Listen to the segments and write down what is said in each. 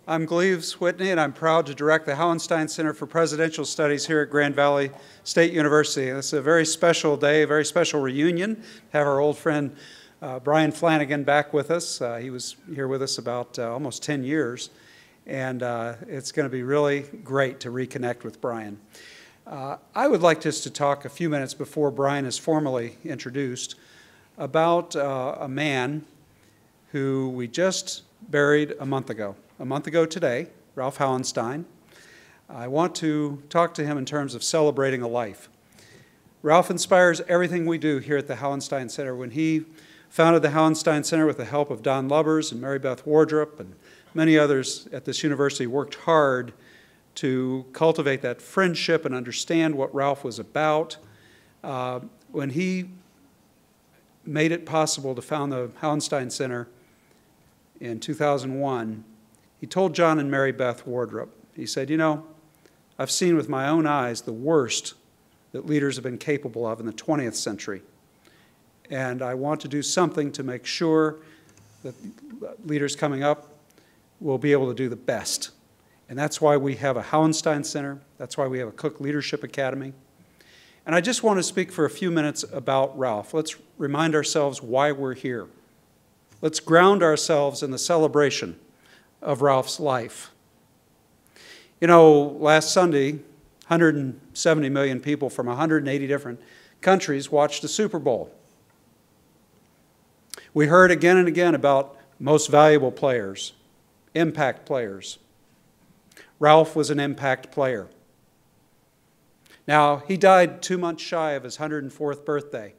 I'm Gleaves Whitney, and I'm proud to direct the Hauenstein Center for Presidential Studies here at Grand Valley State University. This is a very special day, a very special reunion. To have our old friend Brian Flanagan back with us. He was here with us about almost 10 years, and it's going to be really great to reconnect with Brian. I would like just to talk a few minutes before Brian is formally introduced about a man who we just buried a month ago today, Ralph Hauenstein. I want to talk to him in terms of celebrating a life. Ralph inspires everything we do here at the Hauenstein Center. When he founded the Hauenstein Center with the help of Don Lubbers and Mary Beth Wardrop and many others at this university, worked hard to cultivate that friendship and understand what Ralph was about. When he made it possible to found the Hauenstein Center in 2001, he told John and Mary Beth Wardrop, he said, you know, I've seen with my own eyes the worst that leaders have been capable of in the 20th century. And I want to do something to make sure that leaders coming up will be able to do the best. And that's why we have a Hauenstein Center. That's why we have a Cook Leadership Academy. And I just want to speak for a few minutes about Ralph. Let's remind ourselves why we're here. Let's ground ourselves in the celebration of Ralph's life. You know, last Sunday, 170 million people from 180 different countries watched the Super Bowl. We heard again and again about most valuable players, impact players. Ralph was an impact player. Now, he died 2 months shy of his 104th birthday.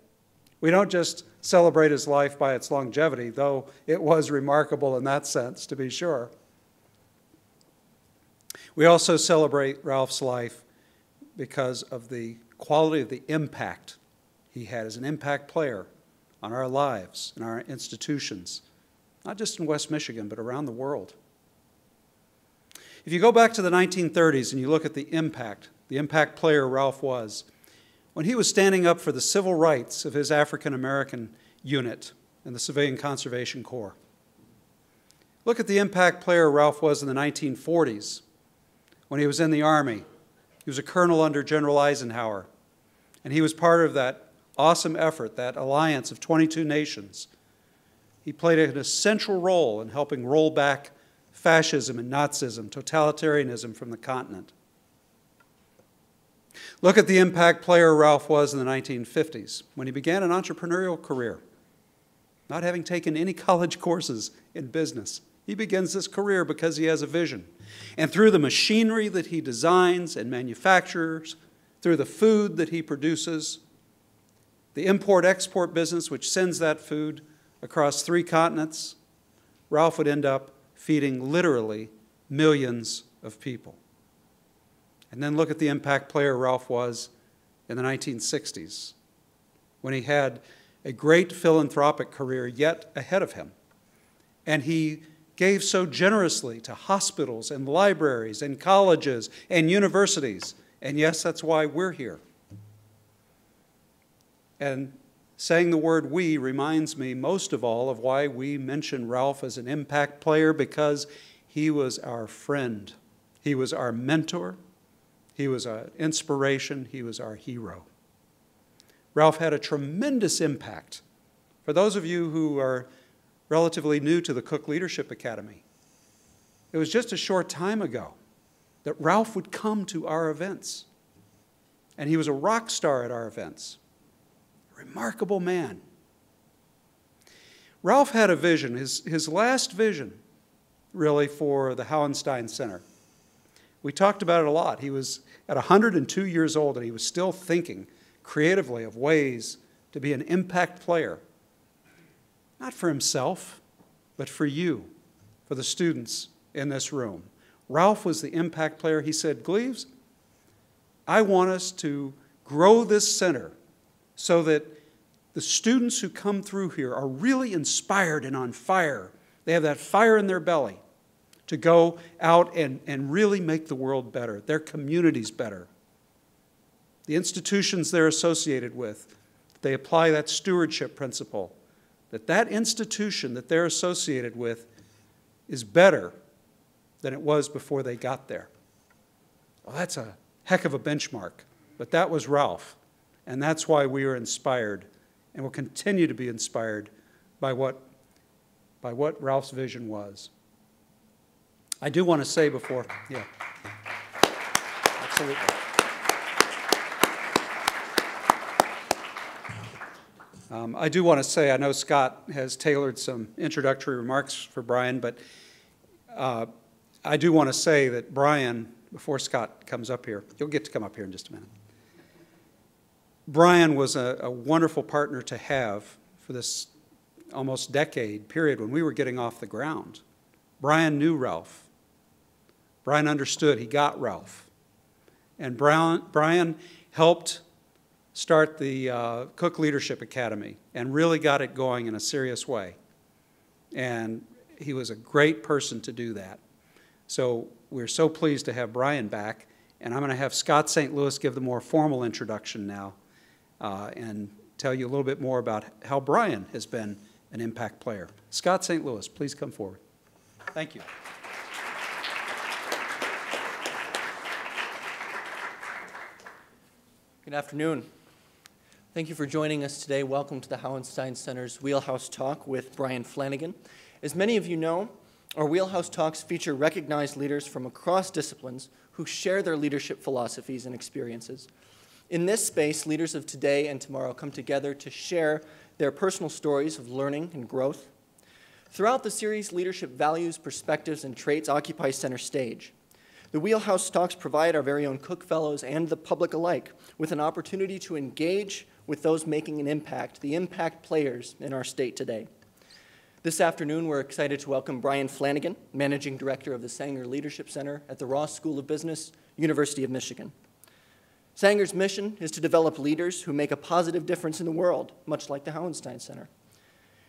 We don't just celebrate his life by its longevity, though it was remarkable in that sense, to be sure. We also celebrate Ralph's life because of the quality of the impact he had as an impact player on our lives and our institutions, not just in West Michigan, but around the world. If you go back to the 1930s and you look at the impact player Ralph was, when he was standing up for the civil rights of his African-American unit in the Civilian Conservation Corps. Look at the impact player Ralph was in the 1940s when he was in the Army. He was a colonel under General Eisenhower, and he was part of that awesome effort, that alliance of 22 nations. He played an essential role in helping roll back fascism and Nazism, totalitarianism from the continent. Look at the impact player Ralph was in the 1950s when he began an entrepreneurial career, not having taken any college courses in business. He begins this career because he has a vision. And through the machinery that he designs and manufactures, through the food that he produces, the import-export business which sends that food across 3 continents, Ralph would end up feeding literally millions of people. And then look at the impact player Ralph was in the 1960s, when he had a great philanthropic career yet ahead of him. And he gave so generously to hospitals and libraries and colleges and universities. And yes, that's why we're here. And saying the word "we" reminds me most of all of why we mention Ralph as an impact player, because he was our friend. He was our mentor. He was an inspiration. He was our hero. Ralph had a tremendous impact. For those of you who are relatively new to the Cook Leadership Academy, it was just a short time ago that Ralph would come to our events. And he was a rock star at our events. A remarkable man. Ralph had a vision, his last vision, really, for the Hauenstein Center. We talked about it a lot. He was at 102 years old, and he was still thinking creatively of ways to be an impact player. Not for himself, but for you, for the students in this room. Ralph was the impact player. He said, Gleaves, I want us to grow this center so that the students who come through here are really inspired and on fire. They have that fire in their belly to go out and really make the world better, their communities better. The institutions they're associated with, they apply that stewardship principle, that institution that they're associated with is better than it was before they got there. Well, that's a heck of a benchmark, but that was Ralph, and that's why we are inspired and will continue to be inspired by what Ralph's vision was. I do want to say before, yeah, absolutely. I do want to say, I know Scott has tailored some introductory remarks for Brian, but I do want to say that Brian, before Scott comes up here, you'll get to come up here in just a minute. Brian was a wonderful partner to have for this almost decade period when we were getting off the ground. Brian knew Ralph. Brian understood. He got Ralph. And Brian helped start the Cook Leadership Academy and really got it going in a serious way. And he was a great person to do that. So we're so pleased to have Brian back. And I'm going to have Scott St. Louis give the more formal introduction now and tell you a little bit more about how Brian has been an impact player. Scott St. Louis, please come forward. Thank you. Good afternoon. Thank you for joining us today. Welcome to the Hauenstein Center's Wheelhouse Talk with Brian Flanagan. As many of you know, our Wheelhouse Talks feature recognized leaders from across disciplines who share their leadership philosophies and experiences. In this space, leaders of today and tomorrow come together to share their personal stories of learning and growth. Throughout the series, leadership values, perspectives, and traits occupy center stage. The Wheelhouse Talks provide our very own Cook Fellows and the public alike with an opportunity to engage with those making an impact, the impact players in our state today. This afternoon, we're excited to welcome Brian Flanagan, Managing Director of the Sanger Leadership Center at the Ross School of Business, University of Michigan. Sanger's mission is to develop leaders who make a positive difference in the world, much like the Hauenstein Center.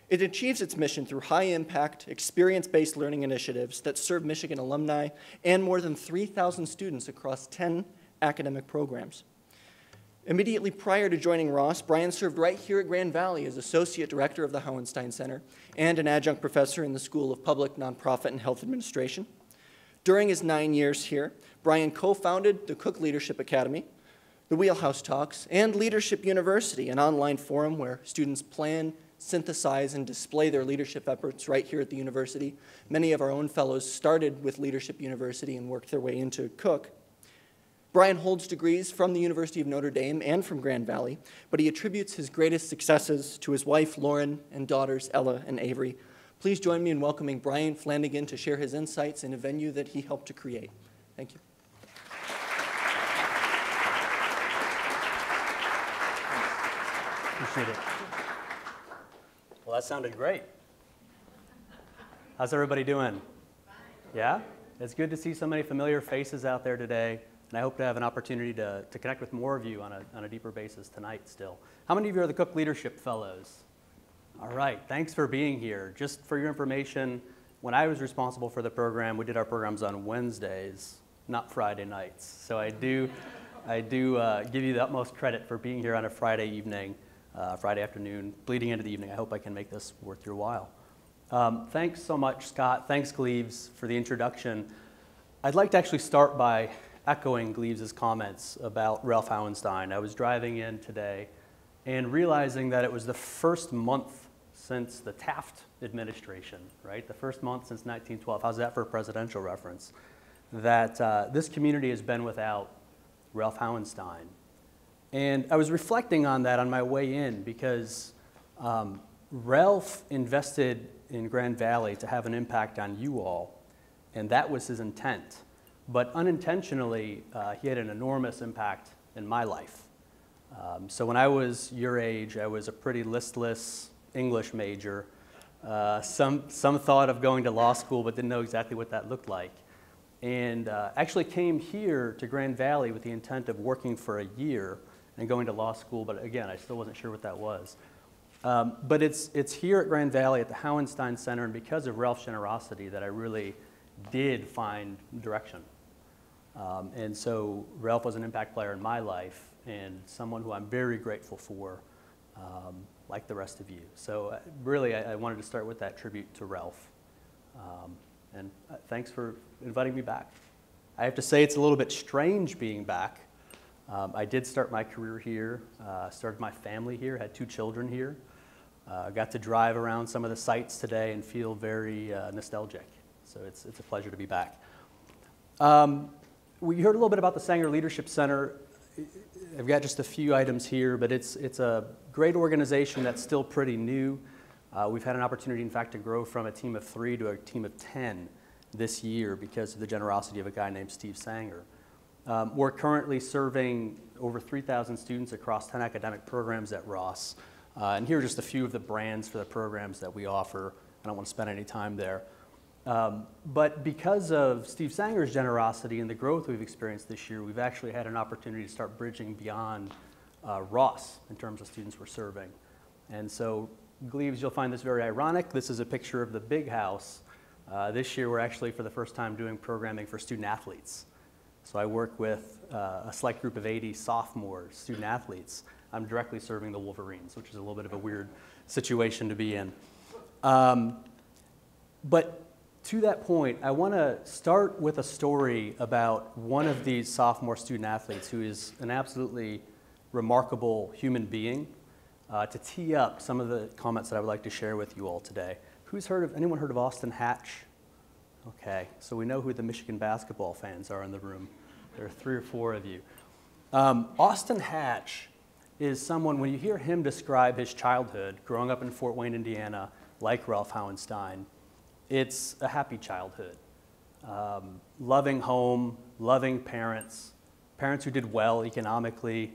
It achieves its mission through high-impact, experience-based learning initiatives that serve Michigan alumni and more than 3,000 students across 10 academic programs. Immediately prior to joining Ross, Brian served right here at Grand Valley as Associate Director of the Hauenstein Center and an adjunct professor in the School of Public, Nonprofit, and Health Administration. During his 9 years here, Brian co-founded the Cook Leadership Academy, the Wheelhouse Talks, and Leadership University, an online forum where students plan, synthesize, and display their leadership efforts right here at the university. Many of our own fellows started with Leadership University and worked their way into Cook. Brian holds degrees from the University of Notre Dame and from Grand Valley, but he attributes his greatest successes to his wife, Lauren, and daughters, Ella and Avery. Please join me in welcoming Brian Flanagan to share his insights in a venue that he helped to create. Thank you. Appreciate it. Well, that sounded great. How's everybody doing? Yeah? It's good to see so many familiar faces out there today, and I hope to have an opportunity to connect with more of you on a deeper basis tonight still. How many of you are the Cook Leadership Fellows? All right, thanks for being here. Just for your information, when I was responsible for the program, we did our programs on Wednesdays, not Friday nights. So I do give you the utmost credit for being here on a Friday evening, Friday afternoon, bleeding into the evening. I hope I can make this worth your while. Thanks so much, Scott. Thanks, Gleaves, for the introduction. I'd like to actually start by echoing Gleaves' comments about Ralph Hauenstein. I was driving in today and realizing that it was the first month since the Taft administration, right? The first month since 1912. How's that for a presidential reference? That this community has been without Ralph Hauenstein. And I was reflecting on that on my way in because Ralph invested in Grand Valley to have an impact on you all, and that was his intent. But unintentionally, he had an enormous impact in my life. So when I was your age, I was a pretty listless English major. Some thought of going to law school, but didn't know exactly what that looked like. And actually came here to Grand Valley with the intent of working for a year and going to law school, but again, I still wasn't sure what that was. But it's here at Grand Valley at the Hauenstein Center, and because of Ralph's generosity that I really did find direction. And so Ralph was an impact player in my life and someone who I'm very grateful for, like the rest of you. So really, I wanted to start with that tribute to Ralph. and thanks for inviting me back. I have to say it's a little bit strange being back. I did start my career here, started my family here, had 2 children here. Got to drive around some of the sites today and feel very nostalgic. So it's a pleasure to be back. We heard a little bit about the Sanger Leadership Center. I've got just a few items here, but it's a great organization that's still pretty new. We've had an opportunity, in fact, to grow from a team of 3 to a team of 10 this year because of the generosity of a guy named Steve Sanger. We're currently serving over 3,000 students across 10 academic programs at Ross. And here are just a few of the brands for the programs that we offer. I don't want to spend any time there. But because of Steve Sanger's generosity and the growth we've experienced this year, we've actually had an opportunity to start bridging beyond Ross in terms of students we're serving. And so, Gleaves, you'll find this very ironic. This is a picture of the big house. This year, we're actually, for the first time, doing programming for student athletes. So I work with a select group of 80 sophomore student athletes. I'm directly serving the Wolverines, which is a little bit of a weird situation to be in. But to that point, I want to start with a story about one of these sophomore student athletes who is an absolutely remarkable human being to tee up some of the comments that I would like to share with you all today. Anyone heard of Austin Hatch? Okay, so we know who the Michigan basketball fans are in the room. There are 3 or 4 of you. Austin Hatch is someone, when you hear him describe his childhood, growing up in Fort Wayne, Indiana, like Ralph Hauenstein, it's a happy childhood. Loving home, loving parents, parents who did well economically,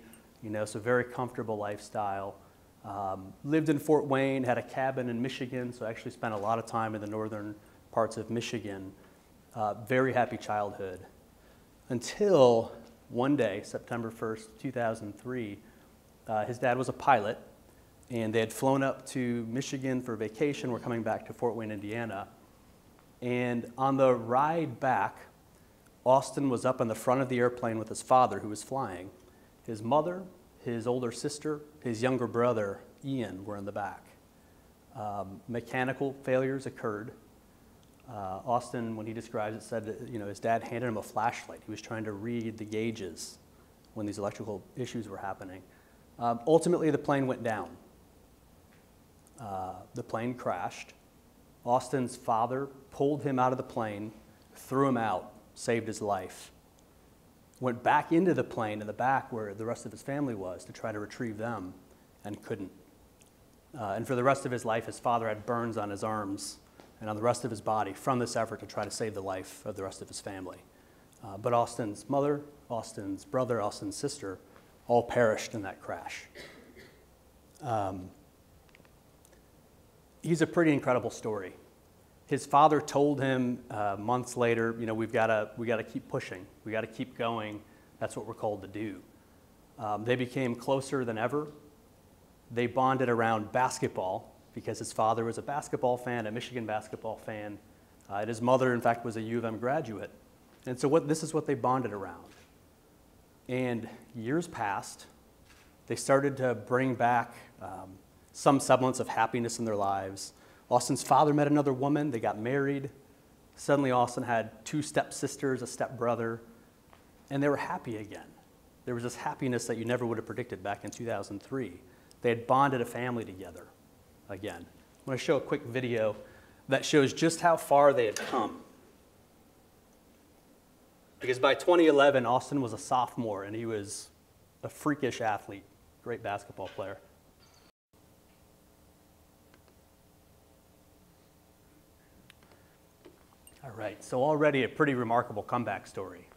so very comfortable lifestyle. Lived in Fort Wayne, had a cabin in Michigan, so I actually spent a lot of time in the northern parts of Michigan. Very happy childhood. Until one day, September 1st, 2003, his dad was a pilot, and they had flown up to Michigan for vacation. We're coming back to Fort Wayne, Indiana. And on the ride back, Austin was up in the front of the airplane with his father, who was flying. His mother, his older sister, his younger brother, Ian, were in the back. Mechanical failures occurred. Austin, when he describes it, said that, his dad handed him a flashlight. He was trying to read the gauges when these electrical issues were happening. Ultimately, the plane went down. The plane crashed. Austin's father pulled him out of the plane, threw him out, saved his life. Went back into the plane in the back where the rest of his family was to try to retrieve them, and couldn't. And for the rest of his life, his father had burns on his arms and on the rest of his body from this effort to try to save the life of the rest of his family. But Austin's mother, Austin's brother, Austin's sister, all perished in that crash. He's a pretty incredible story. His father told him months later, we've got to keep pushing. We got to keep going. That's what we're called to do. They became closer than ever. They bonded around basketball because his father was a basketball fan, a Michigan basketball fan. And his mother, in fact, was a U of M graduate. And so this is what they bonded around. And years passed. They started to bring back some semblance of happiness in their lives. Austin's father met another woman. They got married. Suddenly, Austin had 2 stepsisters, a stepbrother, and they were happy again. There was this happiness that you never would have predicted back in 2003. They had bonded a family together again. I'm going to show a quick video that shows just how far they had come. Because by 2011, Austin was a sophomore, and he was a freakish athlete, great basketball player. All right, so already a pretty remarkable comeback story.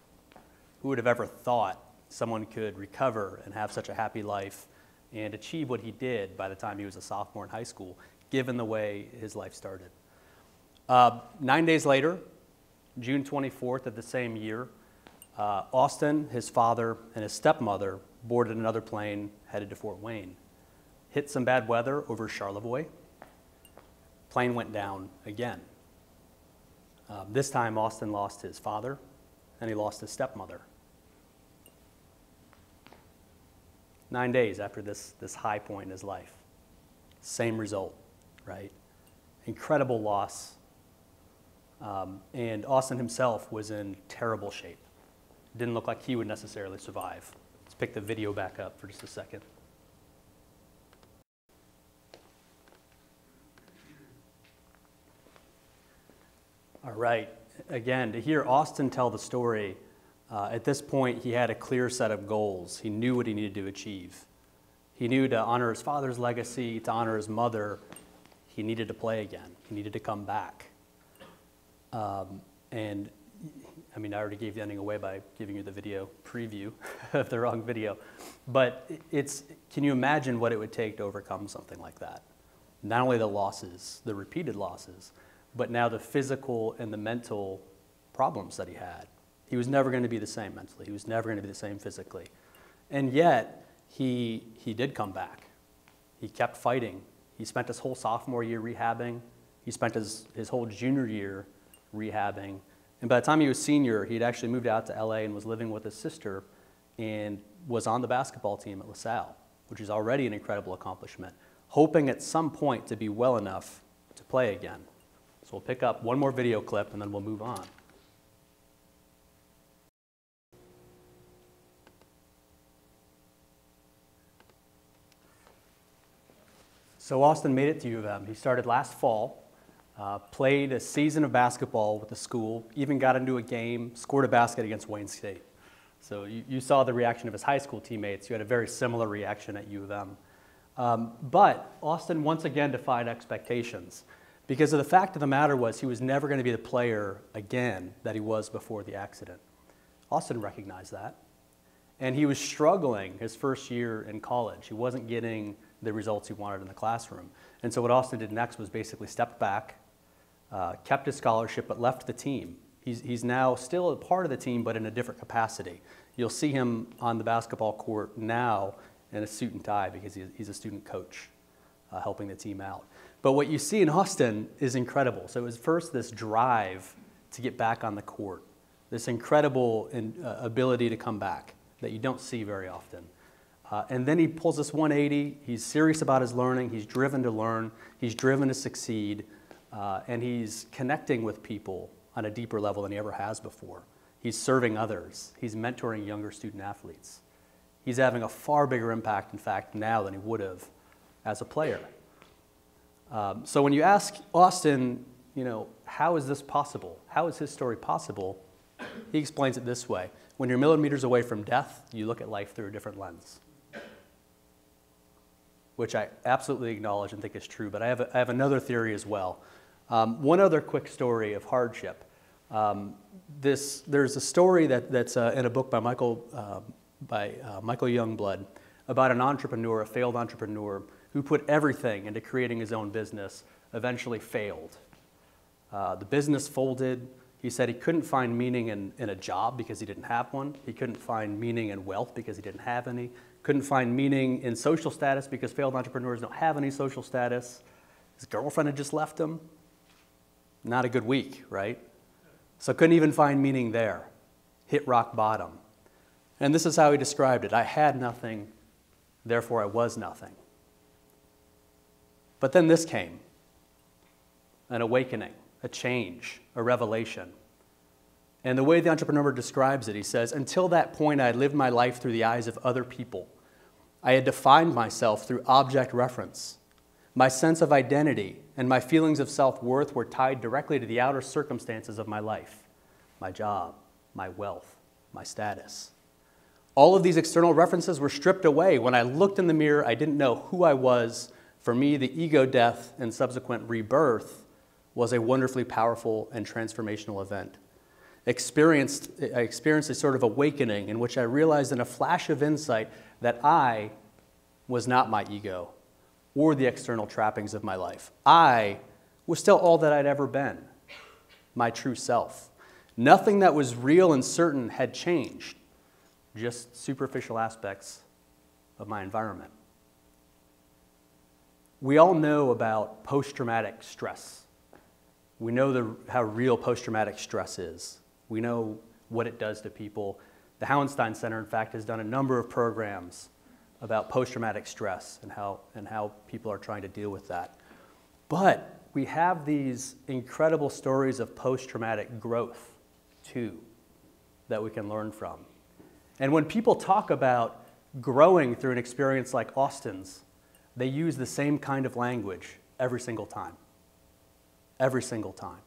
Who would have ever thought someone could recover and have such a happy life and achieve what he did by the time he was a sophomore in high school, given the way his life started? 9 days later, June 24th of the same year, Austin, his father, and his stepmother boarded another plane headed to Fort Wayne. Hit some bad weather over Charlevoix. Plane went down again. This time, Austin lost his father, and he lost his stepmother. 9 days after this high point in his life. Same result, right? Incredible loss. And Austin himself was in terrible shape. Didn't look like he would necessarily survive. Let's pick the video back up for just a second. All right, again, to hear Austin tell the story, at this point he had a clear set of goals. He knew what he needed to achieve. He knew to honor his father's legacy, to honor his mother, he needed to play again. He needed to come back. And I mean, I already gave the ending away by giving you the video preview of the wrong video. But can you imagine what it would take to overcome something like that? Not only the losses, the repeated losses, but now the physical and the mental problems that he had. He was never going to be the same mentally. He was never going to be the same physically. And yet, he did come back. He kept fighting. He spent his whole sophomore year rehabbing. He spent his whole junior year rehabbing. And by the time he was senior, he'd actually moved out to LA and was living with his sister and was on the basketball team at LaSalle, which is already an incredible accomplishment, hoping at some point to be well enough to play again. So we'll pick up one more video clip and then we'll move on. So Austin made it to U of M. He started last fall, played a season of basketball with the school, even got into a game, scored a basket against Wayne State. So you saw the reaction of his high school teammates. You had a very similar reaction at U of M. But Austin once again defied expectations because of the fact of the matter was he was never going to be the player again that he was before the accident. Austin recognized that. And he was struggling his first year in college. He wasn't getting the results he wanted in the classroom. And so what Austin did next was basically stepped back, kept his scholarship, but left the team. He's now still a part of the team, but in a different capacity. You'll see him on the basketball court now in a suit and tie because he's a student coach helping the team out. But what you see in Austin is incredible. So it was first this drive to get back on the court, this incredible ability to come back that you don't see very often. And then he pulls this 180. He's serious about his learning. He's driven to learn. He's driven to succeed. And he's connecting with people on a deeper level than he ever has before. He's serving others. He's mentoring younger student athletes. He's having a far bigger impact, in fact, now than he would have as a player. So when you ask Austin, how is this possible? How is his story possible? He explains it this way. When you're millimeters away from death, you look at life through a different lens, which I absolutely acknowledge and think is true, but I have another theory as well. One other quick story of hardship. There's a story that's in a book by Michael Youngblood about an entrepreneur, a failed entrepreneur, who put everything into creating his own business, eventually failed. The business folded. He said he couldn't find meaning in a job because he didn't have one. He couldn't find meaning in wealth because he didn't have any. Couldn't find meaning in social status because failed entrepreneurs don't have any social status. His girlfriend had just left him. Not a good week, right? So couldn't even find meaning there. Hit rock bottom. And this is how he described it. I had nothing, therefore I was nothing. But then this came. An awakening, a change, a revelation. And the way the entrepreneur describes it, he says, until that point I had lived my life through the eyes of other people. I had defined myself through object reference. My sense of identity and my feelings of self-worth were tied directly to the outer circumstances of my life, my job, my wealth, my status. All of these external references were stripped away. When I looked in the mirror, I didn't know who I was. For me, the ego death and subsequent rebirth was a wonderfully powerful and transformational event. I experienced a sort of awakening in which I realized in a flash of insight that I was not my ego or the external trappings of my life. I was still all that I'd ever been, my true self. Nothing that was real and certain had changed, just superficial aspects of my environment. We all know about post-traumatic stress. We know how real post-traumatic stress is. We know what it does to people. The Hauenstein Center, in fact, has done a number of programs about post-traumatic stress and how people are trying to deal with that. But we have these incredible stories of post-traumatic growth, too, that we can learn from. And when people talk about growing through an experience like Austin's, they use the same kind of language every single time. Every single time.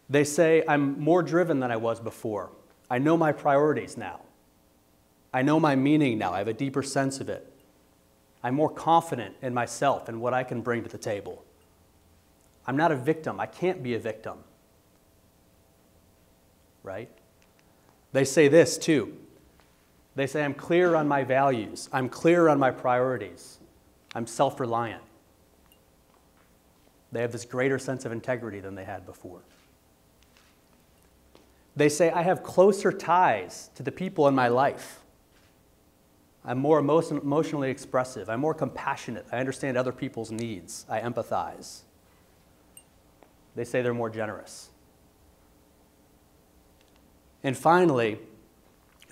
They say, I'm more driven than I was before. I know my priorities now. I know my meaning now. I have a deeper sense of it. I'm more confident in myself and what I can bring to the table. I'm not a victim. I can't be a victim. Right? They say this too. They say, I'm clear on my values. I'm clear on my priorities. I'm self-reliant. They have this greater sense of integrity than they had before. They say, I have closer ties to the people in my life. I'm more emotionally expressive. I'm more compassionate. I understand other people's needs. I empathize. They say they're more generous. And finally,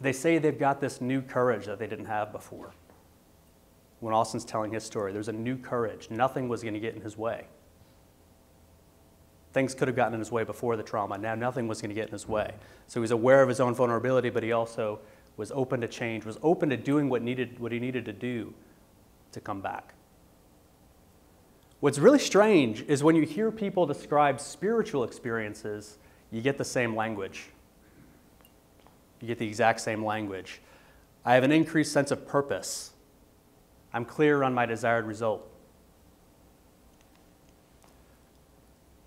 they say they've got this new courage that they didn't have before. When Austin's telling his story, there's a new courage. Nothing was going to get in his way. Things could have gotten in his way before the trauma. Now nothing was going to get in his way. So he was aware of his own vulnerability, but he also was open to change, was open to doing what he needed to do to come back. What's really strange is when you hear people describe spiritual experiences, you get the same language. You get the exact same language. I have an increased sense of purpose. I'm clear on my desired result.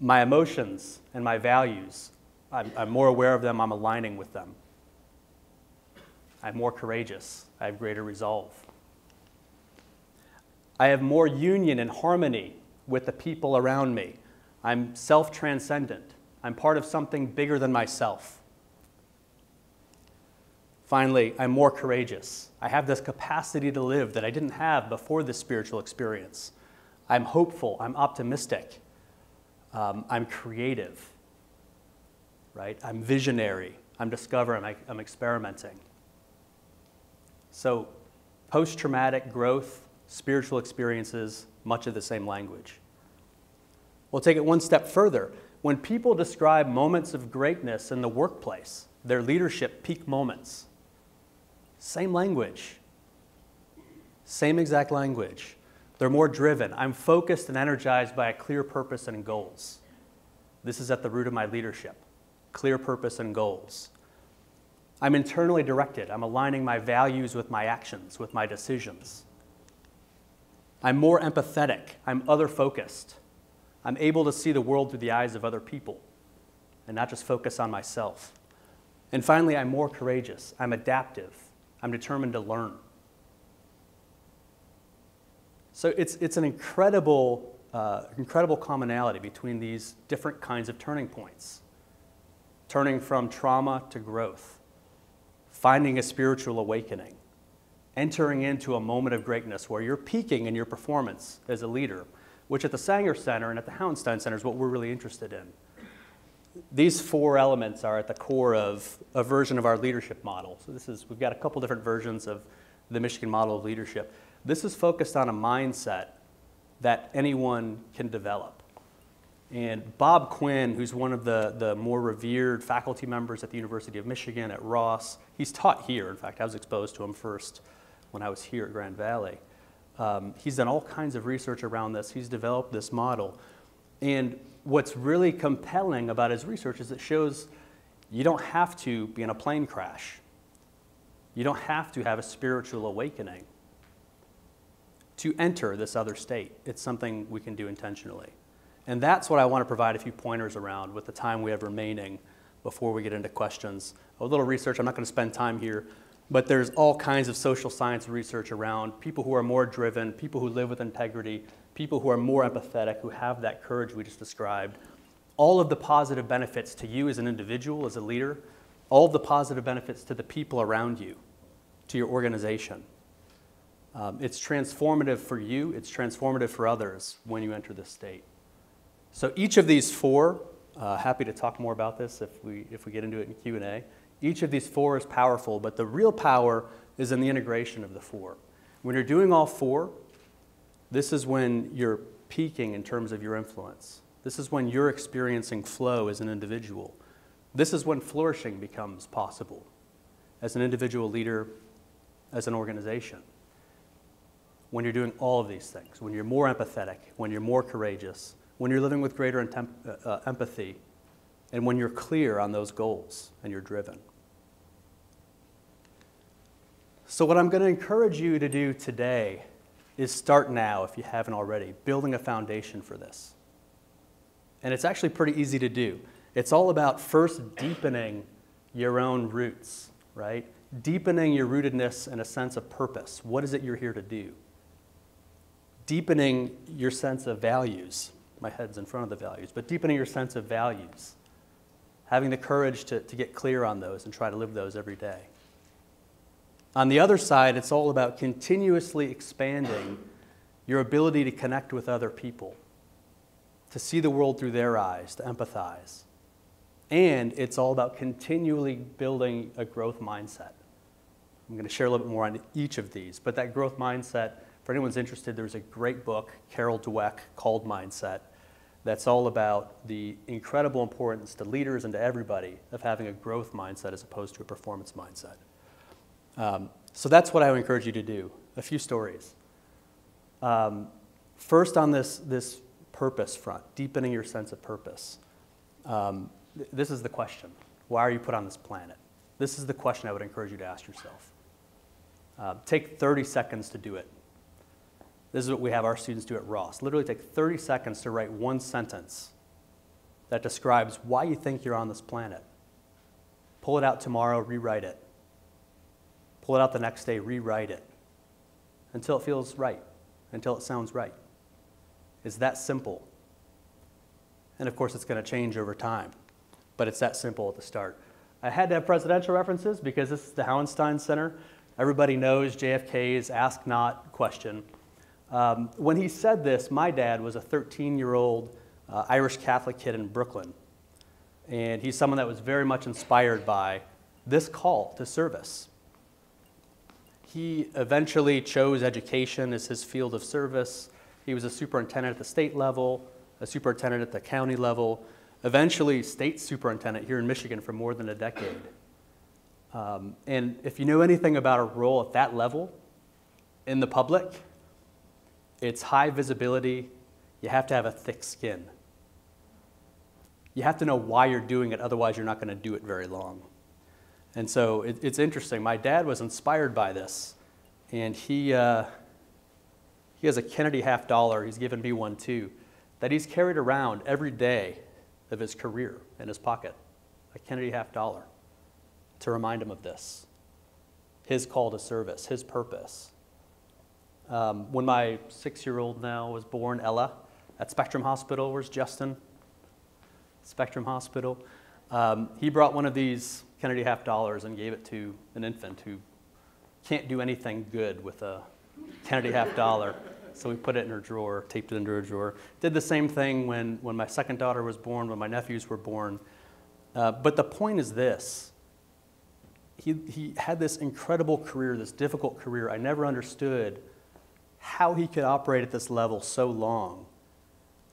My emotions and my values, I'm more aware of them, I'm aligning with them. I'm more courageous, I have greater resolve. I have more union and harmony with the people around me. I'm self-transcendent. I'm part of something bigger than myself. Finally, I'm more courageous. I have this capacity to live that I didn't have before this spiritual experience. I'm hopeful, I'm optimistic. I'm creative, right? I'm visionary. I'm discovering, I'm experimenting. So post-traumatic growth, spiritual experiences, much of the same language. We'll take it one step further. When people describe moments of greatness in the workplace, their leadership peak moments, same language, same exact language. They're more driven. I'm focused and energized by a clear purpose and goals. This is at the root of my leadership, clear purpose and goals. I'm internally directed. I'm aligning my values with my actions, with my decisions. I'm more empathetic. I'm other-focused. I'm able to see the world through the eyes of other people and not just focus on myself. And finally, I'm more courageous. I'm adaptive. I'm determined to learn. So it's an incredible commonality between these different kinds of turning points. Turning from trauma to growth. Finding a spiritual awakening. Entering into a moment of greatness where you're peaking in your performance as a leader, which at the Sanger Center and at the Hauenstein Center is what we're really interested in. These four elements are at the core of a version of our leadership model. So we've got a couple different versions of the Michigan model of leadership. This is focused on a mindset that anyone can develop. And Bob Quinn, who's one of the more revered faculty members at the University of Michigan at Ross, he's taught here. In fact, I was exposed to him first when I was here at Grand Valley. He's done all kinds of research around this. He's developed this model. And what's really compelling about his research is it shows you don't have to be in a plane crash. You don't have to have a spiritual awakening to enter this other state. It's something we can do intentionally. And that's what I want to provide a few pointers around with the time we have remaining before we get into questions. A little research, I'm not going to spend time here, but there's all kinds of social science research around people who are more driven, people who live with integrity, people who are more empathetic, who have that courage we just described. All of the positive benefits to you as an individual, as a leader, all of the positive benefits to the people around you, to your organization. It's transformative for you, it's transformative for others when you enter this state. So each of these four, happy to talk more about this if we get into it in Q&A. Each of these four is powerful, but the real power is in the integration of the four. When you're doing all four, this is when you're peaking in terms of your influence. This is when you're experiencing flow as an individual. This is when flourishing becomes possible as an individual leader, as an organization. When you're doing all of these things, when you're more empathetic, when you're more courageous, when you're living with greater empathy, and when you're clear on those goals and you're driven. So what I'm going to encourage you to do today is start now, if you haven't already, building a foundation for this. And it's actually pretty easy to do. It's all about first deepening your own roots, right? Deepening your rootedness and a sense of purpose. What is it you're here to do? Deepening your sense of values. My head's in front of the values, but deepening your sense of values. Having the courage to get clear on those and try to live those every day. On the other side, it's all about continuously expanding your ability to connect with other people, to see the world through their eyes, to empathize. And it's all about continually building a growth mindset. I'm going to share a little bit more on each of these, but that growth mindset, for anyone's interested, there's a great book, Carol Dweck, called Mindset, that's all about the incredible importance to leaders and to everybody of having a growth mindset as opposed to a performance mindset. So that's what I would encourage you to do. A few stories. First on this purpose front, deepening your sense of purpose. This is the question. Why are you put on this planet? This is the question I would encourage you to ask yourself. Take 30 seconds to do it. This is what we have our students do at Ross. Literally take 30 seconds to write one sentence that describes why you think you're on this planet. Pull it out tomorrow, rewrite it. Pull it out the next day, rewrite it. Until it feels right, until it sounds right. It's that simple. And of course, it's going to change over time. But it's that simple at the start. I had to have presidential references because this is the Hauenstein Center. Everybody knows JFK's ask not question. When he said this, my dad was a 13-year-old Irish Catholic kid in Brooklyn. And he's someone that was very much inspired by this call to service. He eventually chose education as his field of service. He was a superintendent at the state level, a superintendent at the county level, eventually state superintendent here in Michigan for more than a decade. And if you know anything about a role at that level in the public, it's high visibility. You have to have a thick skin. You have to know why you're doing it, otherwise you're not going to do it very long. And so it's interesting. My dad was inspired by this, and he has a Kennedy $50, he's given me one too, that he's carried around every day of his career in his pocket, a Kennedy $50, to remind him of this, his call to service, his purpose. When my 6-year-old now was born, Ella, at Spectrum Hospital, where's Justin? Spectrum Hospital. He brought one of these Kennedy $50 and gave it to an infant who can't do anything good with a Kennedy $50. So we put it in her drawer, taped it into her drawer. Did the same thing when my second daughter was born, when my nephews were born. But the point is this. He had this incredible career, this difficult career. I never understood how he could operate at this level so long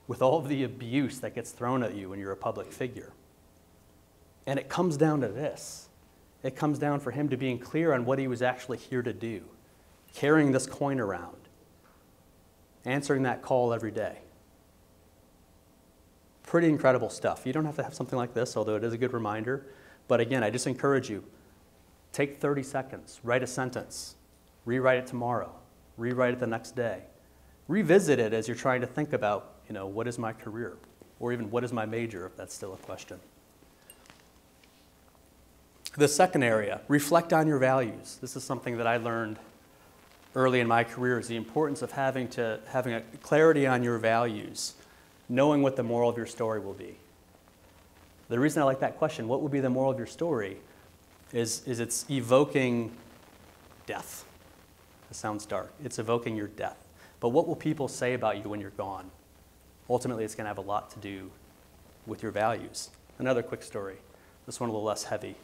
with all of the abuse that gets thrown at you when you're a public figure. And it comes down to this. It comes down for him to being clear on what he was actually here to do, carrying this coin around, answering that call every day. Pretty incredible stuff. You don't have to have something like this, although it is a good reminder. But again, I just encourage you, take 30 seconds, write a sentence, rewrite it tomorrow, rewrite it the next day. Revisit it as you're trying to think about, what is my career? Or even what is my major, if that's still a question. The second area, reflect on your values. This is something that I learned early in my career, is the importance of having a clarity on your values, knowing what the moral of your story will be. The reason I like that question, what would be the moral of your story, is it's evoking death. It sounds dark. It's evoking your death. But what will people say about you when you're gone? Ultimately, it's going to have a lot to do with your values. Another quick story. This one a little less heavy.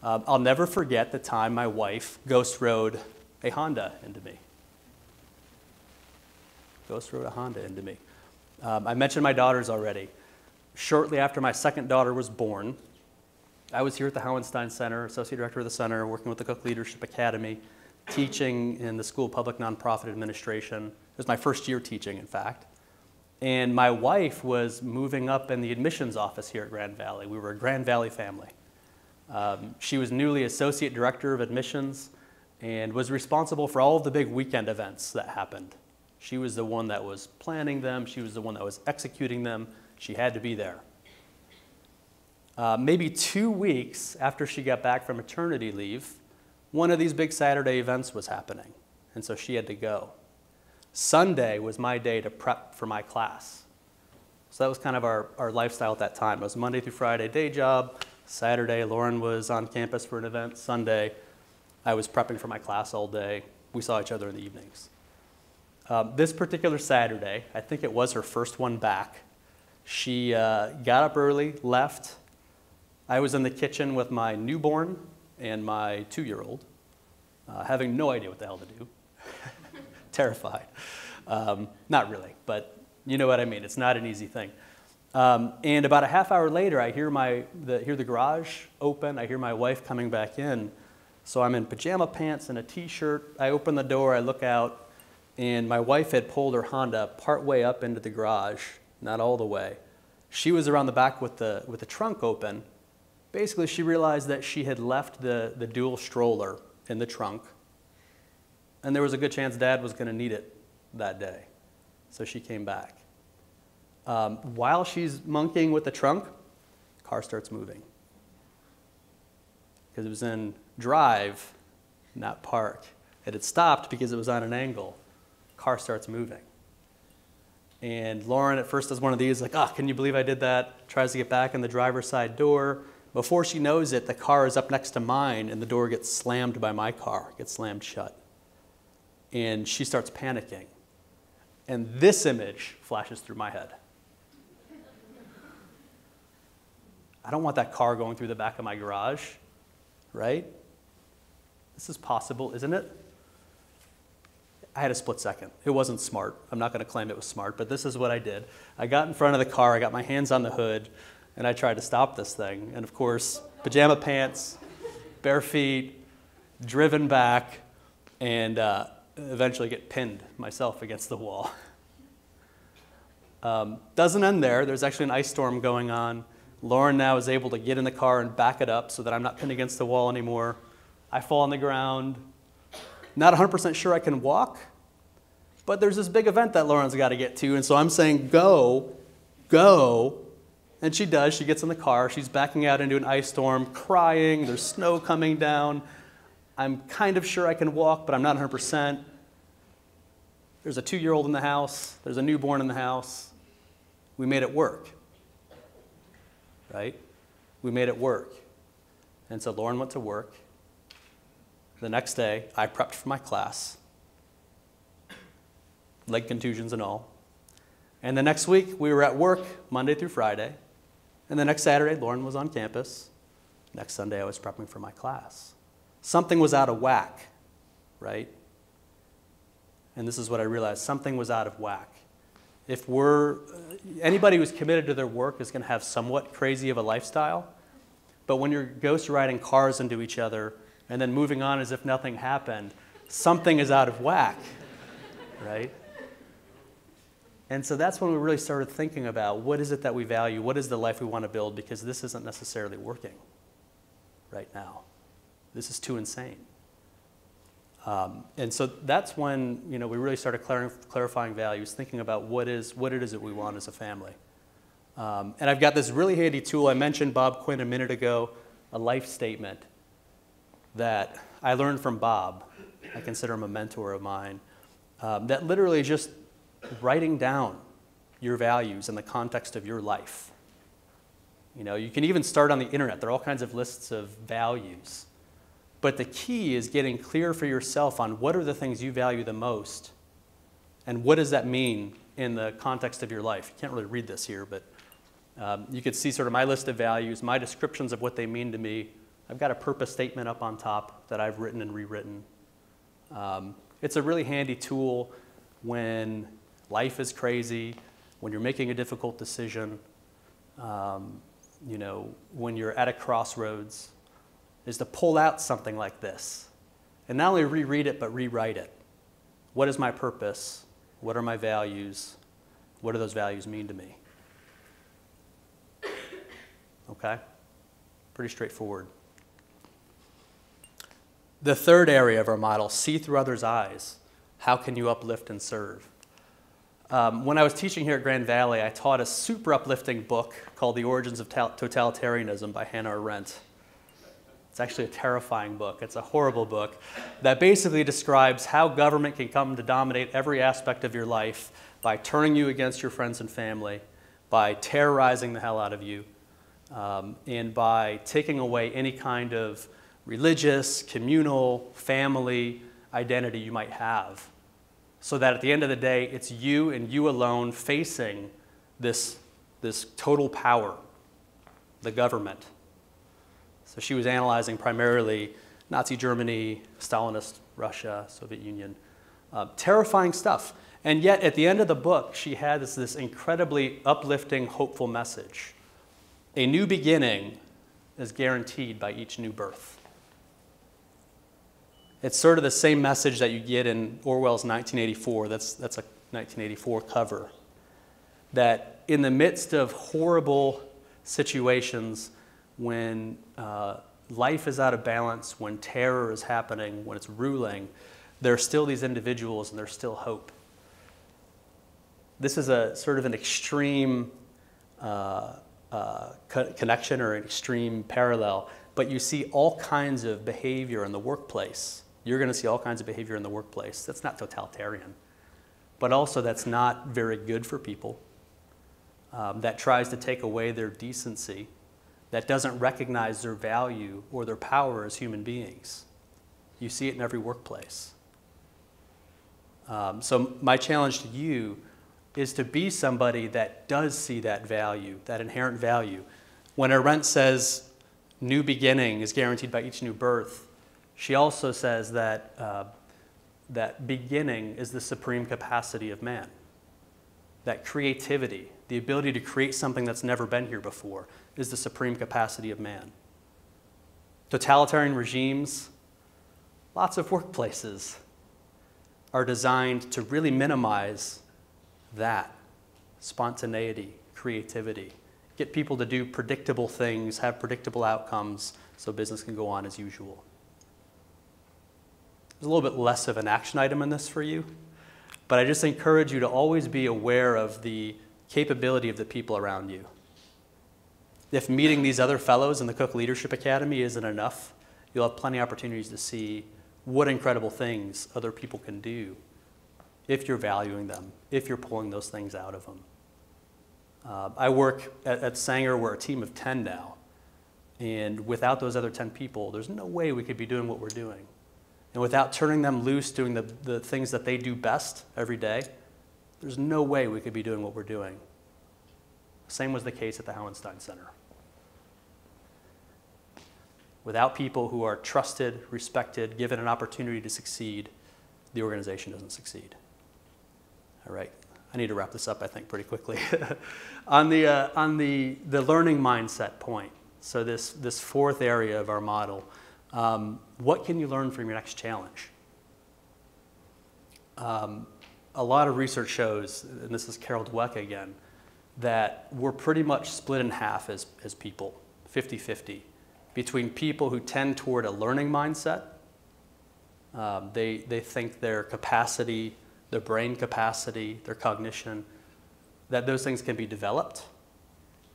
I'll never forget the time my wife ghost rode a Honda into me. Ghost rode a Honda into me. I mentioned my daughters already. Shortly after my second daughter was born, I was here at the Hauenstein Center, Associate Director of the Center, working with the Cook Leadership Academy, teaching in the School of Public Nonprofit Administration. It was my first year teaching, in fact. And my wife was moving up in the admissions office here at Grand Valley. We were a Grand Valley family. She was newly Associate Director of Admissions and was responsible for all of the big weekend events that happened. She was the one that was planning them. She was the one that was executing them. She had to be there. Maybe 2 weeks after she got back from maternity leave, one of these big Saturday events was happening, and so she had to go. Sunday was my day to prep for my class. So that was kind of our lifestyle at that time. It was Monday through Friday day job. Saturday, Lauren was on campus for an event. Sunday, I was prepping for my class all day. We saw each other in the evenings. This particular Saturday, I think it was her first one back, she got up early, left. I was in the kitchen with my newborn and my 2-year-old, having no idea what the hell to do. Terrified. Not really, but you know what I mean. It's not an easy thing. And about a half hour later, I hear the garage open. I hear my wife coming back in. So I'm in pajama pants and a T-shirt. I open the door. I look out, and my wife had pulled her Honda partway up into the garage, not all the way. She was around the back with the trunk open. Basically, she realized that she had left the dual stroller in the trunk, and there was a good chance Dad was going to need it that day. So she came back. While she's monkeying with the trunk, car starts moving. Because it was in drive, not park. It had stopped because it was on an angle. Car starts moving. And Lauren at first does one of these, like, oh, can you believe I did that? Tries to get back in the driver's side door. Before she knows it, the car is up next to mine, and the door gets slammed by my car, gets slammed shut. And she starts panicking. And this image flashes through my head. I don't want that car going through the back of my garage, right? This is possible, isn't it? I had a split second. It wasn't smart. I'm not going to claim it was smart, but this is what I did. I got in front of the car, I got my hands on the hood, and I tried to stop this thing. And of course, pajama pants, bare feet, driven back, and eventually get pinned myself against the wall. Doesn't end there. There's actually an ice storm going on. Lauren now is able to get in the car and back it up so that I'm not pinned against the wall anymore. I fall on the ground. Not 100% sure I can walk, but there's this big event that Lauren's got to get to, and so I'm saying, go, go, and she does. She gets in the car. She's backing out into an ice storm, crying. There's snow coming down. I'm kind of sure I can walk, but I'm not 100%. There's a 2-year-old in the house. There's a newborn in the house. We made it work, right? We made it work. And so Lauren went to work. The next day, I prepped for my class, leg contusions and all. And the next week, we were at work Monday through Friday. And the next Saturday, Lauren was on campus. Next Sunday, I was prepping for my class. Something was out of whack, right? And this is what I realized. Something was out of whack. If anybody who's committed to their work is going to have somewhat crazy of a lifestyle, but when you're ghost riding cars into each other and then moving on as if nothing happened, something is out of whack, right? And so that's when we really started thinking about what is it that we value, what is the life we want to build, because this isn't necessarily working right now. This is too insane. And so that's when we really started clarifying values, thinking about what it is that we want as a family. And I've got this really handy tool. I mentioned Bob Quinn a minute ago, a life statement that I learned from Bob. I consider him a mentor of mine. That literally just writing down your values in the context of your life. You can even start on the internet. There are all kinds of lists of values. But the key is getting clear for yourself on what are the things you value the most, and what does that mean in the context of your life. You can't really read this here, but you could see sort of my list of values, my descriptions of what they mean to me. I've got a purpose statement up on top that I've written and rewritten. It's a really handy tool when life is crazy, when you're making a difficult decision, when you're at a crossroads, is to pull out something like this and not only reread it, but rewrite it. What is my purpose? What are my values? What do those values mean to me? Okay? Pretty straightforward. The third area of our model, see through others' eyes. How can you uplift and serve? When I was teaching here at Grand Valley, I taught a super uplifting book called The Origins of Totalitarianism by Hannah Arendt. It's actually a terrifying book. It's a horrible book that basically describes how government can come to dominate every aspect of your life by turning you against your friends and family, by terrorizing the hell out of you, and by taking away any kind of religious, communal, family identity you might have. So that at the end of the day, it's you and you alone facing this total power, the government. So she was analyzing primarily Nazi Germany, Stalinist Russia, Soviet Union, terrifying stuff. And yet at the end of the book, she had this incredibly uplifting, hopeful message. A new beginning is guaranteed by each new birth. It's sort of the same message that you get in Orwell's 1984. That's a 1984 cover. That in the midst of horrible situations, when life is out of balance, when terror is happening, when it's ruling, there are still these individuals and there's still hope. This is a sort of an extreme connection or an extreme parallel, but you see all kinds of behavior in the workplace. You're going to see all kinds of behavior in the workplace. That's not totalitarian, but also that's not very good for people, that tries to take away their decency, that doesn't recognize their value or their power as human beings. You see it in every workplace. So my challenge to you is to be somebody that does see that value, that inherent value. When Arendt says new beginning is guaranteed by each new birth, she also says that that beginning is the supreme capacity of man. That creativity, the ability to create something that's never been here before, is the supreme capacity of man. Totalitarian regimes, lots of workplaces are designed to really minimize that spontaneity, creativity, get people to do predictable things, have predictable outcomes so business can go on as usual. There's a little bit less of an action item in this for you, but I just encourage you to always be aware of the capability of the people around you. If meeting these other fellows in the Cook Leadership Academy isn't enough, you'll have plenty of opportunities to see what incredible things other people can do if you're valuing them, if you're pulling those things out of them. I work at Sanger. We're a team of 10 now, and without those other 10 people, there's no way we could be doing what we're doing. And without turning them loose, doing the things that they do best every day, there's no way we could be doing what we're doing. Same was the case at the Hauenstein Center. Without people who are trusted, respected, given an opportunity to succeed, the organization doesn't succeed. All right, I need to wrap this up, I think, pretty quickly. on the learning mindset point, so this fourth area of our model, what can you learn from your next challenge? A lot of research shows, and this is Carol Dweck again, that we're pretty much split in half as people, 50-50, between people who tend toward a learning mindset. They think their capacity, their brain capacity, their cognition, that those things can be developed,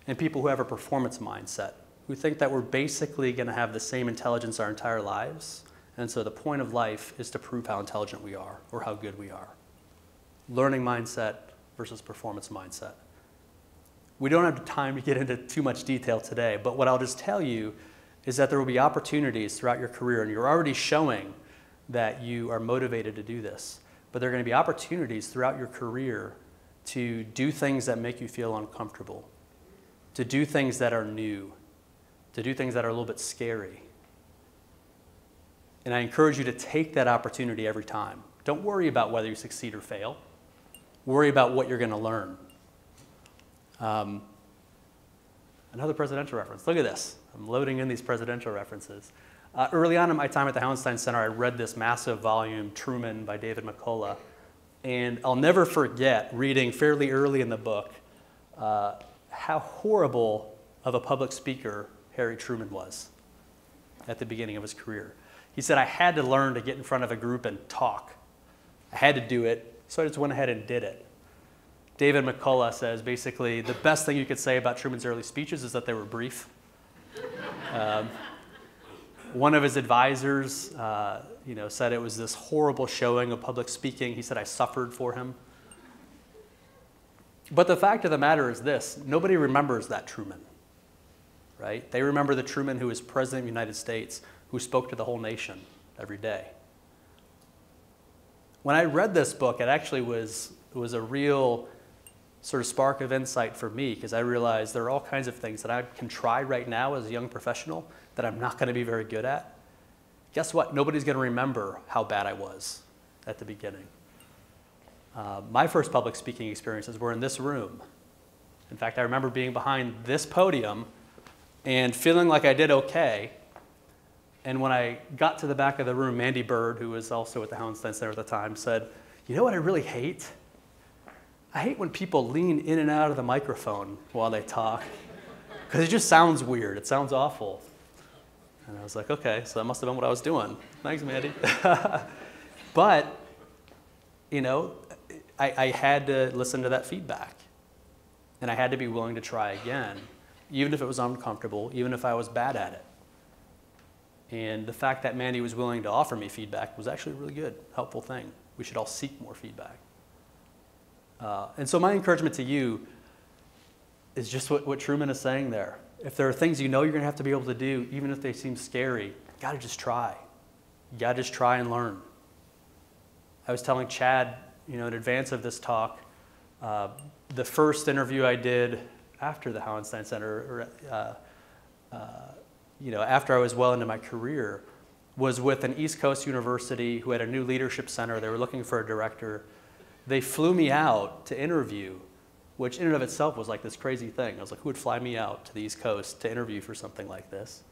and people who have a performance mindset, who think that we're basically going to have the same intelligence our entire lives, and so the point of life is to prove how intelligent we are or how good we are. Learning mindset versus performance mindset. We don't have time to get into too much detail today, but what I'll just tell you is that there will be opportunities throughout your career, and you're already showing that you are motivated to do this, but there are going to be opportunities throughout your career to do things that make you feel uncomfortable, to do things that are new, to do things that are a little bit scary. And I encourage you to take that opportunity every time. Don't worry about whether you succeed or fail. Worry about what you're going to learn. Another presidential reference. Look at this. I'm loading in these presidential references. Early on in my time at the Hauenstein Center, I read this massive volume, Truman, by David McCullough. And I'll never forget reading fairly early in the book how horrible of a public speaker Harry Truman was at the beginning of his career. He said, I had to learn to get in front of a group and talk. I had to do it, so I just went ahead and did it. David McCullough says, basically, the best thing you could say about Truman's early speeches is that they were brief. One of his advisors said it was this horrible showing of public speaking. He said, I suffered for him. But the fact of the matter is this, nobody remembers that Truman, right? They remember the Truman who was president of the United States, who spoke to the whole nation every day. When I read this book, it actually was a real sort of spark of insight for me, because I realized there are all kinds of things that I can try right now as a young professional that I'm not going to be very good at. Guess what? Nobody's going to remember how bad I was at the beginning. My first public speaking experiences were in this room. In fact, I remember being behind this podium and feeling like I did okay. And when I got to the back of the room, Mandy Bird, who was also at the Hauenstein Center at the time, said, you know what I really hate? I hate when people lean in and out of the microphone while they talk, because it just sounds weird. It sounds awful. And I was like, okay, so that must have been what I was doing. Thanks, Mandy. But, I had to listen to that feedback. And I had to be willing to try again, even if it was uncomfortable, even if I was bad at it. And the fact that Mandy was willing to offer me feedback was actually a really good, helpful thing. We should all seek more feedback. And so my encouragement to you is just what Truman is saying there. If there are things you know you're going to have to be able to do, even if they seem scary, you got to just try. You got to just try and learn. I was telling Chad, in advance of this talk, the first interview I did after the Hauenstein Center, after I was well into my career, was with an East Coast university who had a new leadership center. They were looking for a director. They flew me out to interview, which in and of itself was like this crazy thing. I was like, who would fly me out to the East Coast to interview for something like this?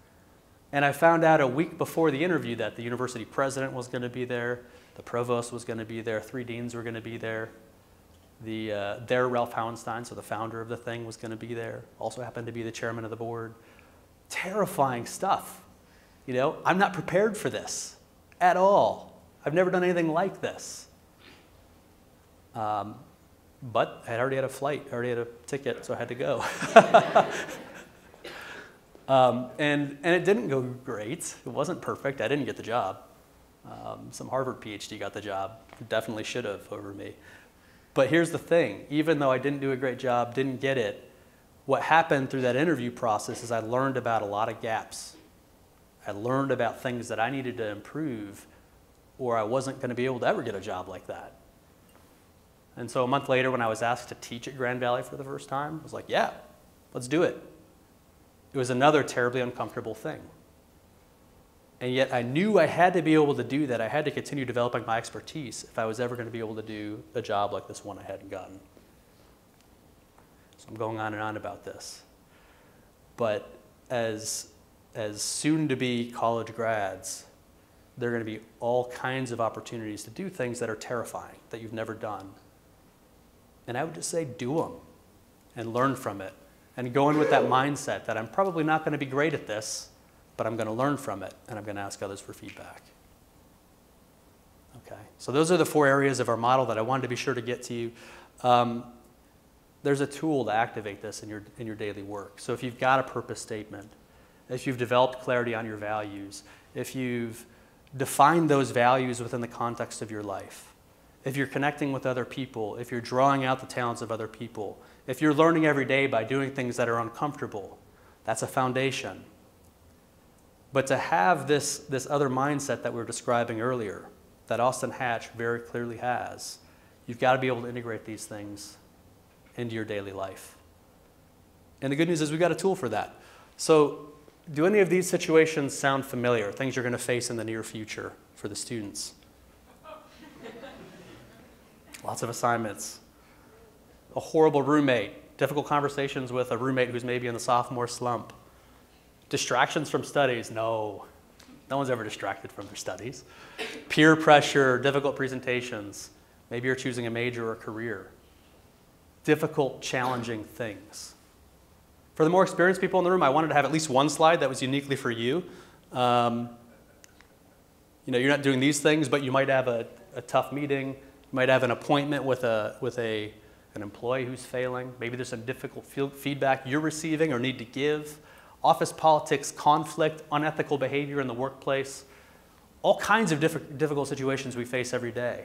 And I found out a week before the interview that the university president was going to be there, the provost was going to be there, 3 deans were going to be there. Their Ralph Hauenstein, so the founder of the thing, was going to be there. Also happened to be the chairman of the board. Terrifying stuff. I'm not prepared for this at all. I've never done anything like this. But I had already had a flight, I already had a ticket, so I had to go. And it didn't go great. It wasn't perfect. I didn't get the job. Some Harvard PhD got the job. Definitely should have over me. But here's the thing. Even though I didn't do a great job, didn't get it, what happened through that interview process is I learned about a lot of gaps. I learned about things that I needed to improve, or I wasn't going to be able to ever get a job like that. And so a month later, when I was asked to teach at Grand Valley for the first time, I was like, yeah, let's do it. It was another terribly uncomfortable thing. And yet I knew I had to be able to do that. I had to continue developing my expertise if I was ever going to be able to do a job like this one I hadn't gotten. So I'm going on and on about this. But as soon-to-be college grads, there are going to be all kinds of opportunities to do things that are terrifying, that you've never done. And I would just say do them and learn from it. And go in with that mindset that I'm probably not going to be great at this, but I'm going to learn from it, and I'm going to ask others for feedback. Okay, so those are the 4 areas of our model that I wanted to be sure to get to you. There's a tool to activate this in your daily work. So if you've got a purpose statement, if you've developed clarity on your values, if you've defined those values within the context of your life, if you're connecting with other people, if you're drawing out the talents of other people, if you're learning every day by doing things that are uncomfortable, that's a foundation. But to have this other mindset that we were describing earlier, that Austin Hatch very clearly has, you've got to be able to integrate these things into your daily life. And the good news is we've got a tool for that. So do any of these situations sound familiar, things you're going to face in the near future for the students? Lots of assignments. A horrible roommate Difficult conversations with a roommate who's maybe in the sophomore slump. Distractions from studies, no. No one's ever distracted from their studies. Peer pressure, difficult presentations. Maybe you're choosing a major or career. Difficult, challenging things. For the more experienced people in the room, I wanted to have at least one slide that was uniquely for you. You're not doing these things, but you might have a tough meeting. You might have an appointment with an employee who's failing. Maybe there's some difficult feedback you're receiving or need to give. Office politics, conflict, unethical behavior in the workplace. All kinds of difficult situations we face every day.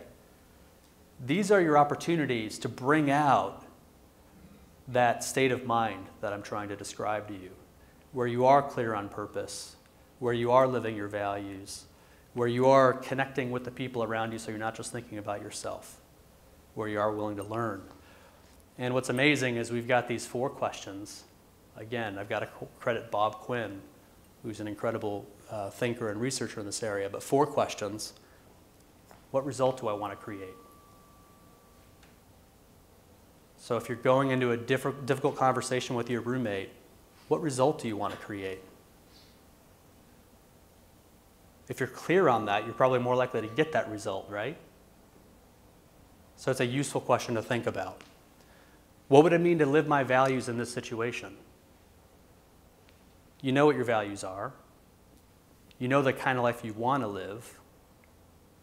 These are your opportunities to bring out that state of mind that I'm trying to describe to you, where you are clear on purpose, where you are living your values, where you are connecting with the people around you so you're not just thinking about yourself, where you are willing to learn. And what's amazing is we've got these 4 questions. Again, I've got to credit Bob Quinn, who's an incredible thinker and researcher in this area, but 4 questions. What result do I want to create? So if you're going into a difficult conversation with your roommate, what result do you want to create? If you're clear on that, you're probably more likely to get that result, right? So it's a useful question to think about. What would it mean to live my values in this situation? You know what your values are. You know the kind of life you want to live.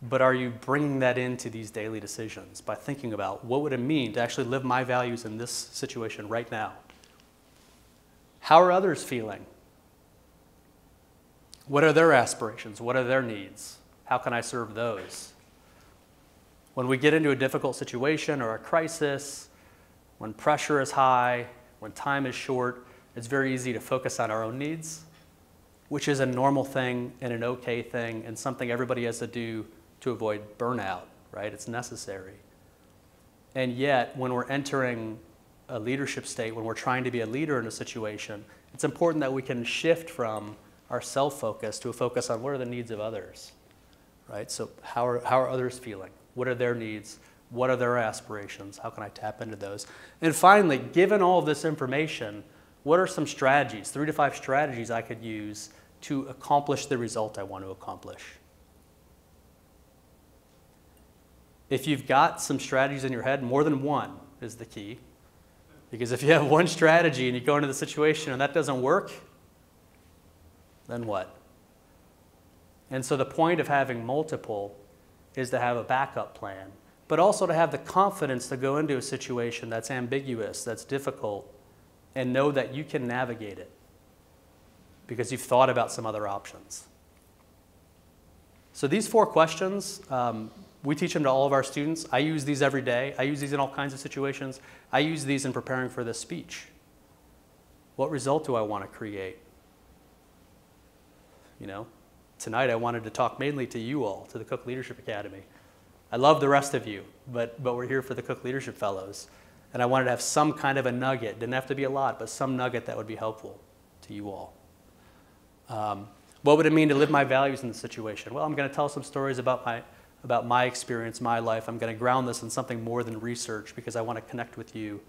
But are you bringing that into these daily decisions by thinking about what would it mean to actually live my values in this situation right now? How are others feeling? What are their aspirations? What are their needs? How can I serve those? When we get into a difficult situation or a crisis, when pressure is high, when time is short, it's very easy to focus on our own needs, which is a normal thing and an okay thing and something everybody has to do to avoid burnout, right? It's necessary. And yet, when we're entering a leadership state, when we're trying to be a leader in a situation, it's important that we can shift from our self-focus to a focus on what are the needs of others, right? So how are others feeling? What are their needs? What are their aspirations? How can I tap into those? And finally, given all of this information, what are some strategies, 3 to 5 strategies I could use to accomplish the result I want to accomplish? If you've got some strategies in your head, more than one is the key. Because if you have one strategy and you go into the situation and that doesn't work, then what? And so the point of having multiple is to have a backup plan, but also to have the confidence to go into a situation that's ambiguous, that's difficult, and know that you can navigate it because you've thought about some other options. So these 4 questions, we teach them to all of our students. I use these every day. I use these in all kinds of situations. I use these in preparing for this speech. What result do I want to create? Tonight I wanted to talk mainly to you all, to the Cook Leadership Academy. I love the rest of you, but we're here for the Cook Leadership Fellows. And I wanted to have some kind of a nugget. Didn't have to be a lot, but some nugget that would be helpful to you all. What would it mean to live my values in the situation? Well, I'm going to tell some stories about my experience, my life. I'm going to ground this in something more than research because I want to connect with you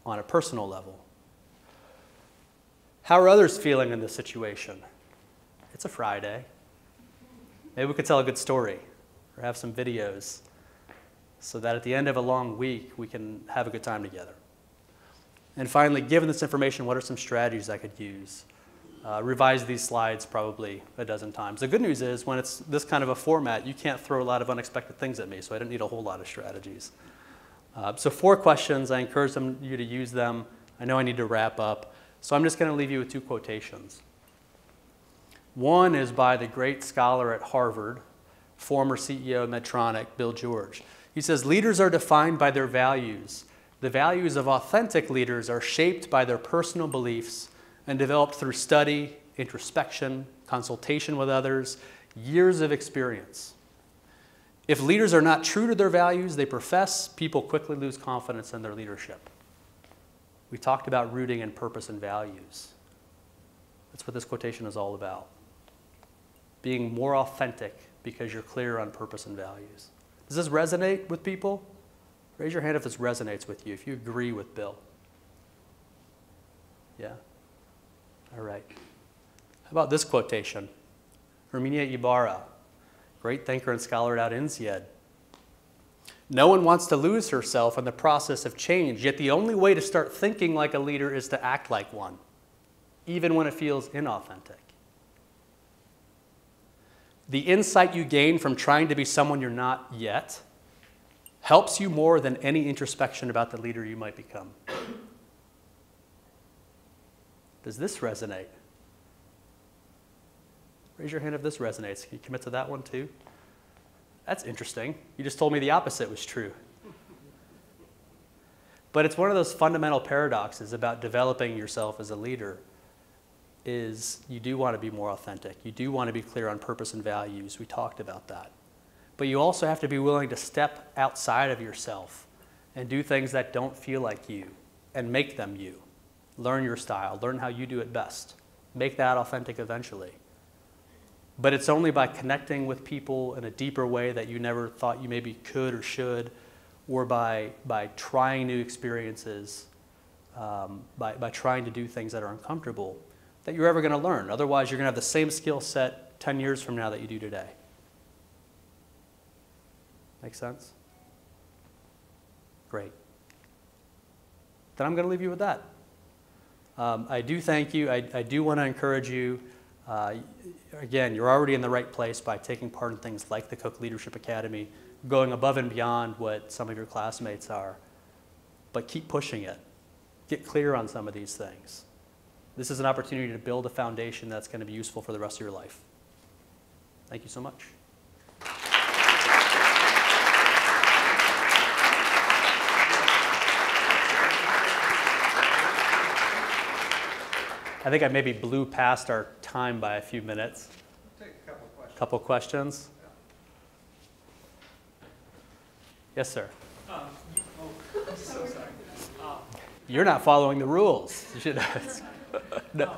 on a personal level. How are others feeling in this situation? It's a Friday. Maybe we could tell a good story or have some videos so that at the end of a long week, we can have a good time together. And finally, given this information, what are some strategies I could use? Revise these slides probably a dozen times. The good news is when it's this kind of a format, you can't throw a lot of unexpected things at me, so I didn't need a whole lot of strategies. So 4 questions, I encourage you to use them. I know I need to wrap up, so I'm just going to leave you with 2 quotations. One is by the great scholar at Harvard, former CEO of Medtronic, Bill George. He says, leaders are defined by their values. The values of authentic leaders are shaped by their personal beliefs and developed through study, introspection, consultation with others, years of experience. If leaders are not true to their values they profess, people quickly lose confidence in their leadership. We talked about rooting in purpose and values. That's what this quotation is all about. Being more authentic because you're clear on purpose and values. Does this resonate with people? Raise your hand if this resonates with you, if you agree with Bill. Yeah? All right. How about this quotation? Herminia Ibarra, great thinker and scholar at INSEAD. No one wants to lose herself in the process of change, yet the only way to start thinking like a leader is to act like one, even when it feels inauthentic. The insight you gain from trying to be someone you're not yet helps you more than any introspection about the leader you might become. Does this resonate? Raise your hand if this resonates. Can you commit to that one too? That's interesting. You just told me the opposite was true. But it's one of those fundamental paradoxes about developing yourself as a leader is you do want to be more authentic. You do want to be clear on purpose and values. We talked about that. But you also have to be willing to step outside of yourself and do things that don't feel like you and make them you. Learn your style. Learn how you do it best. Make that authentic eventually. But it's only by connecting with people in a deeper way that you never thought you maybe could or should, or by trying new experiences, by trying to do things that are uncomfortable, that you're ever going to learn. Otherwise, you're going to have the same skill set 10 years from now that you do today. Make sense? Great. Then I'm going to leave you with that. I do thank you. I do want to encourage you. Again, you're already in the right place by taking part in things like the Cook Leadership Academy, going above and beyond what some of your classmates are. But keep pushing it. Get clear on some of these things. This is an opportunity to build a foundation that's going to be useful for the rest of your life. Thank you so much. I think I maybe blew past our time by a few minutes. Take a couple of questions. Couple questions? Yeah. Yes, sir. I'm so sorry. You're not following the rules. You should. No.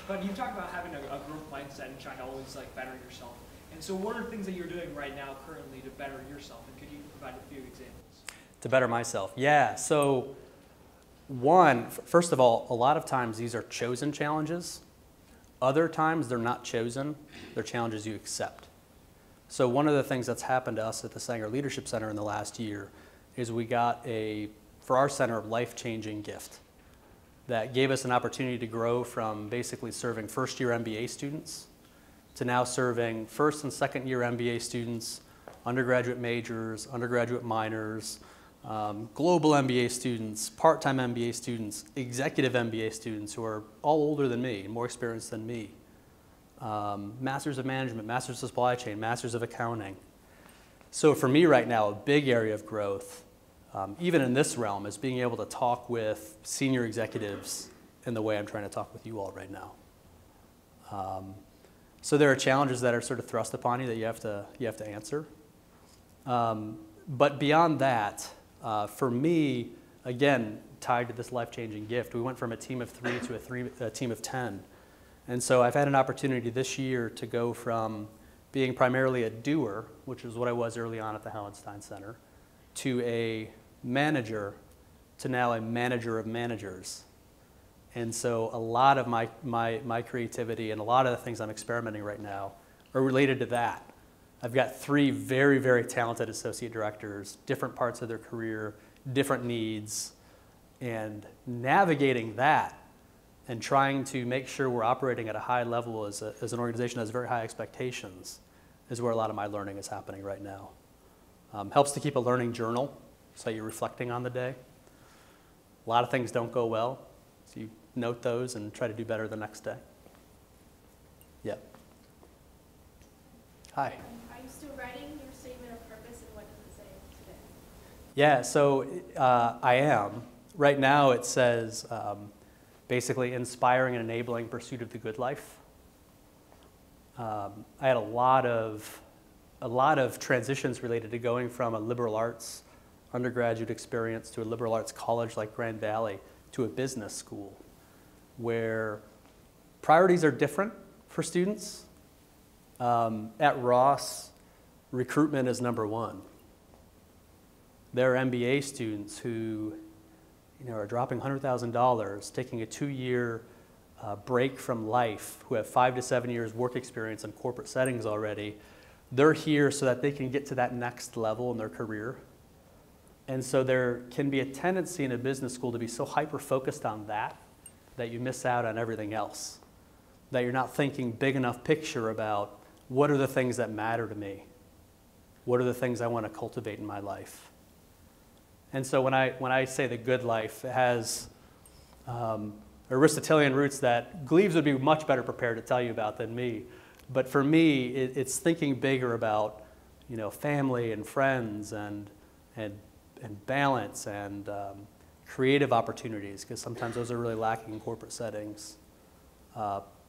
But you talk about having a growth mindset and trying to always better yourself. And so what are things that you're doing right now currently to better yourself? And could you provide a few examples? To better myself. Yeah. So one, first of all, a lot of times these are chosen challenges. Other times they're not chosen. They're challenges you accept. So one of the things that's happened to us at the Sanger Leadership Center in the last year is we got for our center, a life-changing gift that gave us an opportunity to grow from basically serving first-year MBA students to now serving first and second-year MBA students, undergraduate majors, undergraduate minors, global MBA students, part-time MBA students, executive MBA students who are all older than me, more experienced than me, masters of management, masters of supply chain, masters of accounting. So for me right now, a big area of growth, even in this realm, is being able to talk with senior executives in the way I'm trying to talk with you all right now. So there are challenges that are sort of thrust upon you that you have to answer. But beyond that, for me, again, tied to this life-changing gift, we went from a team of 3 to a team of 10. And so I've had an opportunity this year to go from being primarily a doer, which is what I was early on at the Hauenstein Center, to a manager, to now a manager of managers. And so a lot of my creativity and a lot of the things I'm experimenting right now are related to that. I've got 3 very, very talented associate directors, different parts of their career, different needs, and navigating that and trying to make sure we're operating at a high level as an organization that has very high expectations is where a lot of my learning is happening right now. Helps to keep a learning journal so you're reflecting on the day. A lot of things don't go well, so you note those and try to do better the next day. Yep. Hi. Are you still writing your statement of purpose, and what does it say today? Yeah, so I am. Right now it says basically inspiring and enabling pursuit of the good life. I had a lot of transitions related to going from a liberal arts undergraduate experience to a liberal arts college like Grand Valley to a business school where priorities are different for students. At Ross, recruitment is number 1. There are MBA students who, are dropping $100,000, taking a 2-year break from life, who have 5 to 7 years work experience in corporate settings already, they're here so that they can get to that next level in their career. And so there can be a tendency in a business school to be so hyper-focused on that you miss out on everything else, that you're not thinking big enough picture about what are the things that matter to me, what are the things I want to cultivate in my life. And so when I say the good life, it has Aristotelian roots that Gleaves would be much better prepared to tell you about than me. But for me, it's thinking bigger about, family and friends and balance and creative opportunities, because sometimes those are really lacking in corporate settings.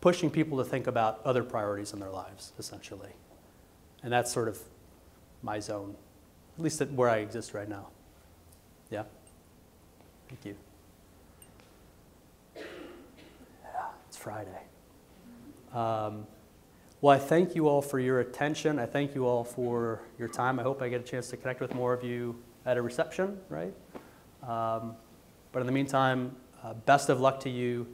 Pushing people to think about other priorities in their lives, essentially. And that's sort of my zone, at least where I exist right now. Yeah? Thank you. Yeah, it's Friday. Well, I thank you all for your attention. I thank you all for your time. I hope I get a chance to connect with more of you at a reception, right? But in the meantime, best of luck to you.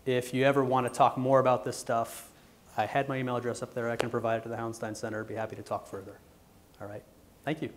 If you ever want to talk more about this stuff, I had my email address up there. I can provide it to the Hauenstein Center. I'd be happy to talk further. All right. Thank you.